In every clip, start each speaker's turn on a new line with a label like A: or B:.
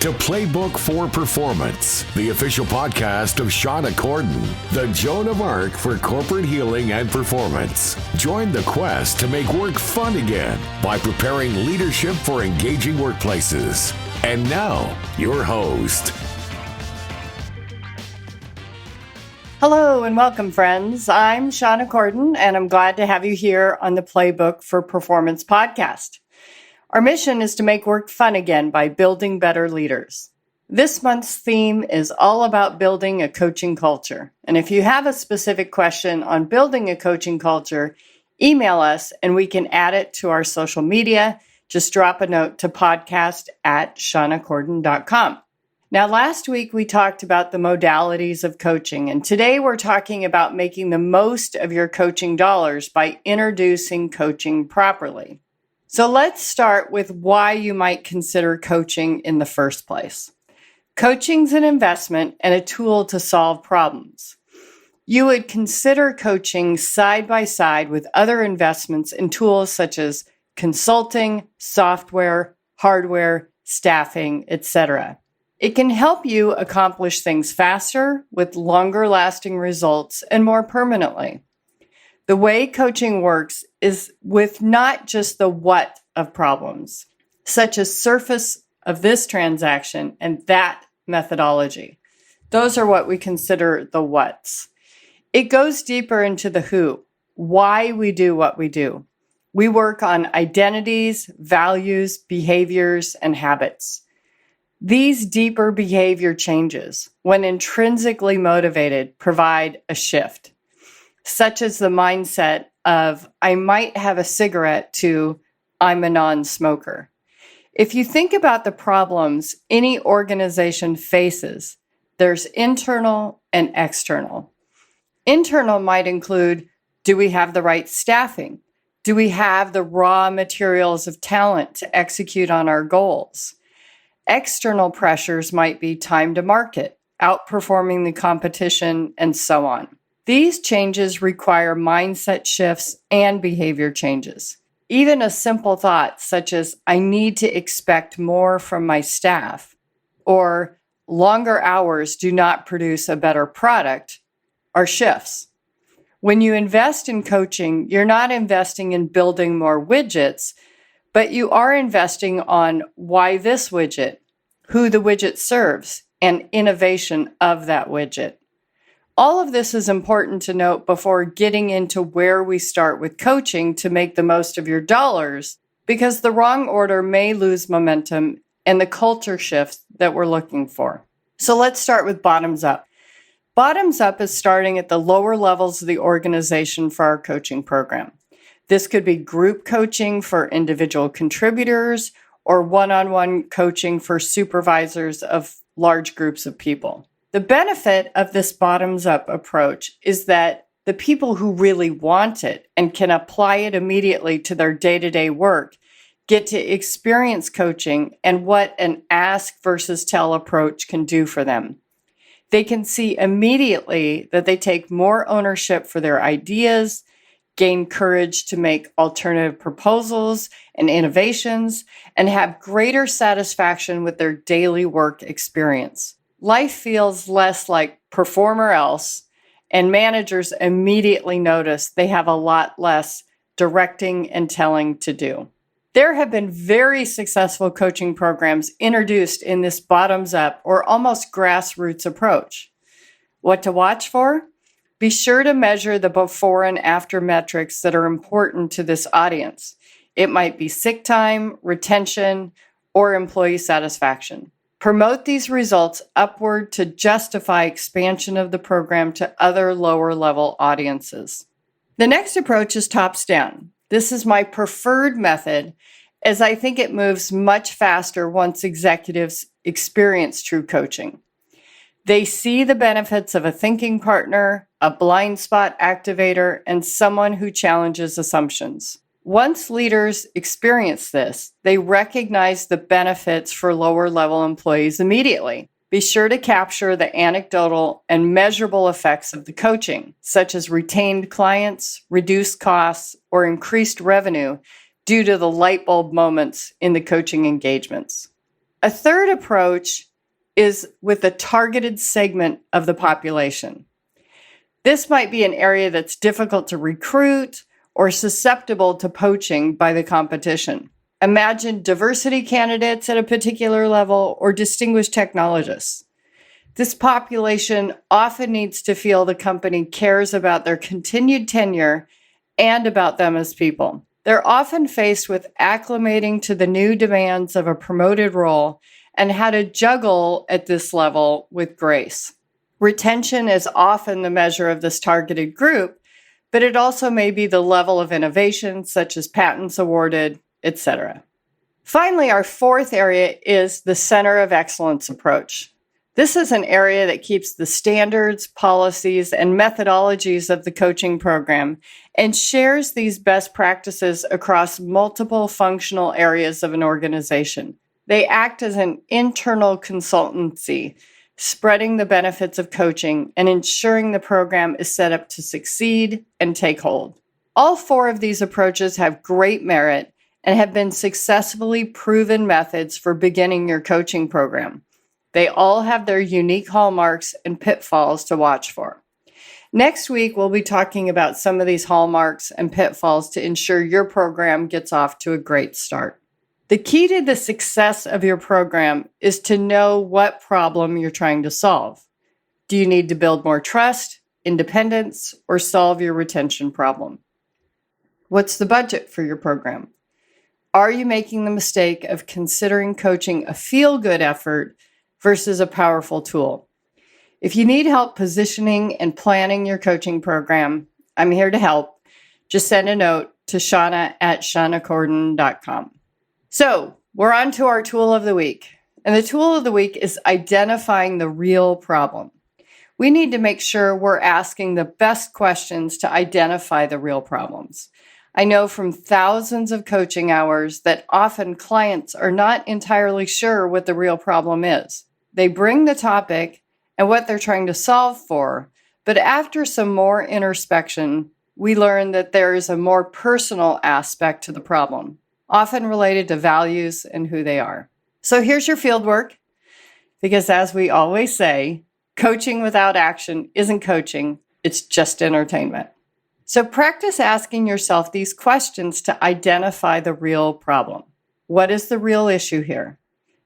A: to Playbook for Performance, the official podcast of Shauna Corden, the Joan of Arc for corporate healing and performance. Join the quest to make work fun again by preparing leadership for engaging workplaces. And now, your host.
B: Hello and welcome, friends. I'm Shauna Corden, and I'm glad to have you here on the Playbook for Performance podcast. Our mission is to make work fun again by building better leaders. This month's theme is all about building a coaching culture. And if you have a specific question on building a coaching culture, email us and we can add it to our social media. Just drop a note to podcast@shaunacorden.com. Now, last week we talked about the modalities of coaching, and today we're talking about making the most of your coaching dollars by introducing coaching properly. So let's start with why you might consider coaching in the first place. Coaching's an investment and a tool to solve problems. You would consider coaching side by side with other investments in tools such as consulting, software, hardware, staffing, etc. It can help you accomplish things faster, with longer lasting results, and more permanently. The way coaching works is with not just the what of problems, such as surface of this transaction and that methodology. Those are what we consider the whats. It goes deeper into the who, why we do what we do. We work on identities, values, behaviors, and habits. These deeper behavior changes, when intrinsically motivated, provide a shift, such as the mindset of, I might have a cigarette, to, I'm a non-smoker. If you think about the problems any organization faces, there's internal and external. Internal might include, do we have the right staffing? Do we have the raw materials of talent to execute on our goals? External pressures might be time to market, outperforming the competition, and so on. These changes require mindset shifts and behavior changes. Even a simple thought such as, I need to expect more from my staff, or longer hours do not produce a better product, are shifts. When you invest in coaching, you're not investing in building more widgets, but you are investing on why this widget, who the widget serves, and innovation of that widget. All of this is important to note before getting into where we start with coaching to make the most of your dollars, because the wrong order may lose momentum and the culture shifts that we're looking for. So let's start with bottoms up. Bottoms up is starting at the lower levels of the organization for our coaching program. This could be group coaching for individual contributors or one-on-one coaching for supervisors of large groups of people. The benefit of this bottoms-up approach is that the people who really want it and can apply it immediately to their day-to-day work get to experience coaching and what an ask versus tell approach can do for them. They can see immediately that they take more ownership for their ideas, gain courage to make alternative proposals and innovations, and have greater satisfaction with their daily work experience. Life feels less like perform or else, and managers immediately notice they have a lot less directing and telling to do. There have been very successful coaching programs introduced in this bottoms-up or almost grassroots approach. What to watch for? Be sure to measure the before and after metrics that are important to this audience. It might be sick time, retention, or employee satisfaction. Promote these results upward to justify expansion of the program to other lower level audiences. The next approach is tops down. This is my preferred method, as I think it moves much faster once executives experience true coaching. They see the benefits of a thinking partner, a blind spot activator, and someone who challenges assumptions. Once leaders experience this, they recognize the benefits for lower-level employees immediately. Be sure to capture the anecdotal and measurable effects of the coaching, such as retained clients, reduced costs, or increased revenue due to the light bulb moments in the coaching engagements. A third approach is with a targeted segment of the population. This might be an area that's difficult to recruit or susceptible to poaching by the competition. Imagine diversity candidates at a particular level or distinguished technologists. This population often needs to feel the company cares about their continued tenure and about them as people. They're often faced with acclimating to the new demands of a promoted role and how to juggle at this level with grace. Retention is often the measure of this targeted group, but it also may be the level of innovation, such as patents awarded, etc. Finally, our fourth area is the center of excellence approach. This is an area that keeps the standards, policies, and methodologies of the coaching program and shares these best practices across multiple functional areas of an organization. They act as an internal consultancy, spreading the benefits of coaching and ensuring the program is set up to succeed and take hold. All four of these approaches have great merit and have been successfully proven methods for beginning your coaching program. They all have their unique hallmarks and pitfalls to watch for. Next week, we'll be talking about some of these hallmarks and pitfalls to ensure your program gets off to a great start. The key to the success of your program is to know what problem you're trying to solve. Do you need to build more trust, independence, or solve your retention problem? What's the budget for your program? Are you making the mistake of considering coaching a feel-good effort versus a powerful tool? If you need help positioning and planning your coaching program, I'm here to help. Just send a note to shauna@shaunacorden.com. So we're on to our tool of the week. And the tool of the week is identifying the real problem. We need to make sure we're asking the best questions to identify the real problems. I know from thousands of coaching hours that often clients are not entirely sure what the real problem is. They bring the topic and what they're trying to solve for, but after some more introspection, we learn that there is a more personal aspect to the problem, often related to values and who they are. So here's your field work, because as we always say, coaching without action isn't coaching, it's just entertainment. So practice asking yourself these questions to identify the real problem. What is the real issue here?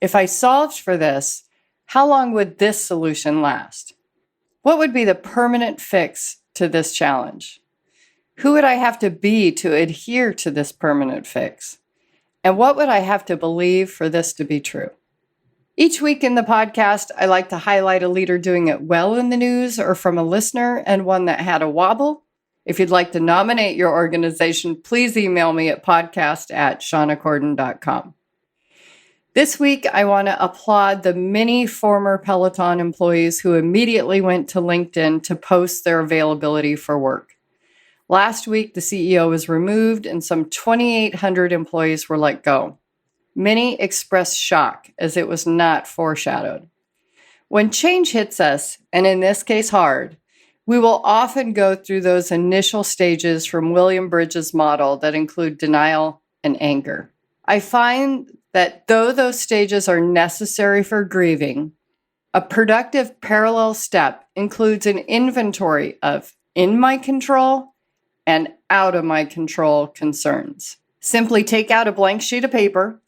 B: If I solved for this, how long would this solution last? What would be the permanent fix to this challenge? Who would I have to be to adhere to this permanent fix? And what would I have to believe for this to be true? Each week in the podcast, I like to highlight a leader doing it well in the news or from a listener and one that had a wobble. If you'd like to nominate your organization, please email me at podcast@shaunacorden.com. This week, I want to applaud the many former Peloton employees who immediately went to LinkedIn to post their availability for work. Last week, the CEO was removed and some 2,800 employees were let go. Many expressed shock as it was not foreshadowed. When change hits us, and in this case hard, we will often go through those initial stages from William Bridges' model that include denial and anger. I find that though those stages are necessary for grieving, a productive parallel step includes an inventory of in my control and out of my control concerns. Simply take out a blank sheet of paper.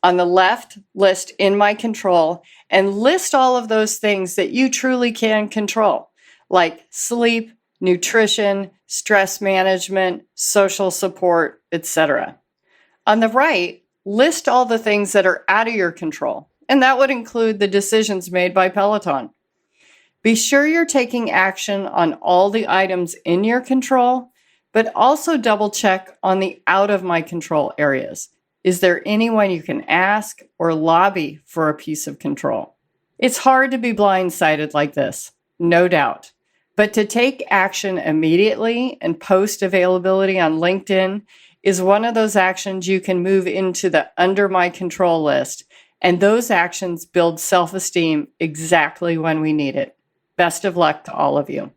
B: On the left, list in my control and list all of those things that you truly can control, like sleep, nutrition, stress management, social support, etc. On the right, list all the things that are out of your control, and that would include the decisions made by Peloton. Be sure you're taking action on all the items in your control, but also double check on the out of my control areas. Is there anyone you can ask or lobby for a piece of control? It's hard to be blindsided like this, no doubt. But to take action immediately and post availability on LinkedIn is one of those actions you can move into the under my control list. And those actions build self-esteem exactly when we need it. Best of luck to all of you.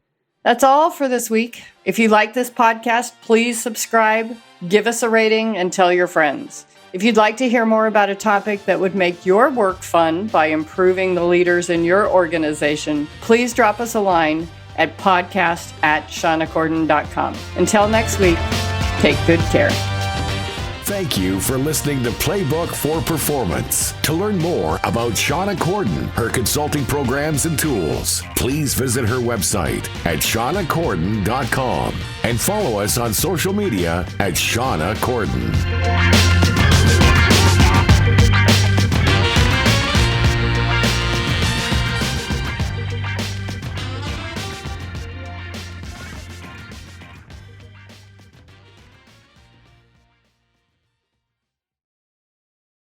B: That's all for this week. If you like this podcast, please subscribe, give us a rating, and tell your friends. If you'd like to hear more about a topic that would make your work fun by improving the leaders in your organization, please drop us a line at podcast@shawnacorden.com. Until next week, take good care.
A: Thank you for listening to Playbook for Performance. To learn more about Shauna Corden, her consulting programs and tools, please visit her website at shawnacorden.com and follow us on social media at Shauna Corden.